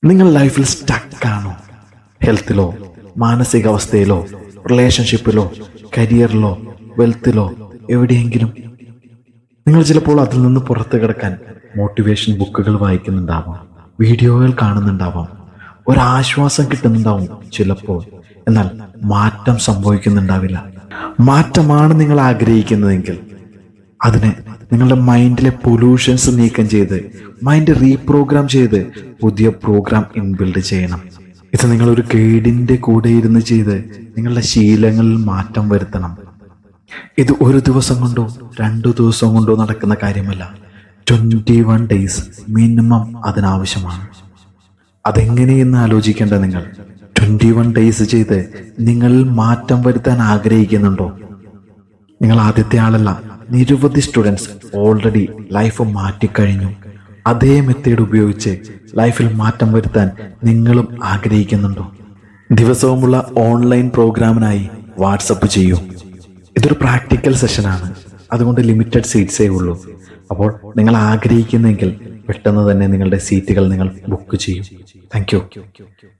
നിങ്ങൾ ലൈഫിൽ സ്റ്റക്കാണോ? ഹെൽത്തിലോ, മാനസികാവസ്ഥയിലോ, റിലേഷൻഷിപ്പിലോ, കരിയറിലോ, വെൽത്തിലോ, എവിടെയെങ്കിലും നിങ്ങൾ ചിലപ്പോൾ അതിൽ നിന്ന് പുറത്തു കിടക്കാൻ മോട്ടിവേഷൻ ബുക്കുകൾ വായിക്കുന്നുണ്ടാവാം, വീഡിയോകൾ കാണുന്നുണ്ടാവാം, ഒരാശ്വാസം കിട്ടുന്നുണ്ടാവും ചിലപ്പോൾ. എന്നാൽ മാറ്റം സംഭവിക്കുന്നുണ്ടാവില്ല. മാറ്റമാണ് നിങ്ങൾ ആഗ്രഹിക്കുന്നതെങ്കിൽ അതിന് നിങ്ങളുടെ മൈൻഡിലെ പൊല്യൂഷൻസ് നീക്കം ചെയ്ത് മൈൻഡ് റീപ്രോഗ്രാം ചെയ്ത് പുതിയ പ്രോഗ്രാം ഇൻബിൽഡ് ചെയ്യണം. ഇത് നിങ്ങളൊരു ഗൈഡിൻ്റെ കൂടെ ഇരുന്ന് ചെയ്ത് നിങ്ങളുടെ ശീലങ്ങളിൽ മാറ്റം വരുത്തണം. ഇത് ഒരു ദിവസം കൊണ്ടോ 2 ദിവസം കൊണ്ടോ നടക്കുന്ന കാര്യമല്ല. 21 days മിനിമം അതിനാവശ്യമാണ്. അതെങ്ങനെയെന്ന് ആലോചിക്കേണ്ട നിങ്ങൾ 21 days ചെയ്ത് നിങ്ങളിൽ മാറ്റം വരുത്താൻ ആഗ്രഹിക്കുന്നുണ്ടോ? നിങ്ങൾ ആദ്യത്തെ ആളല്ല. നിരവധി സ്റ്റുഡൻസ് ഓൾറെഡി ലൈഫ് മാറ്റിക്കഴിഞ്ഞു. അതേ മെത്തേഡ് ഉപയോഗിച്ച് ലൈഫിൽ മാറ്റം വരുത്താൻ നിങ്ങളും ആഗ്രഹിക്കുന്നുണ്ടോ? ദിവസവുമുള്ള ഓൺലൈൻ പ്രോഗ്രാമിനായി വാട്സപ്പ് ചെയ്യൂ. ഇതൊരു പ്രാക്ടിക്കൽ സെഷനാണ്, അതുകൊണ്ട് ലിമിറ്റഡ് സീറ്റ്സേ ഉള്ളൂ. അപ്പോൾ നിങ്ങൾ ആഗ്രഹിക്കുന്നെങ്കിൽ പെട്ടെന്ന് തന്നെ നിങ്ങളുടെ സീറ്റുകൾ നിങ്ങൾ ബുക്ക് ചെയ്യും. Thank you.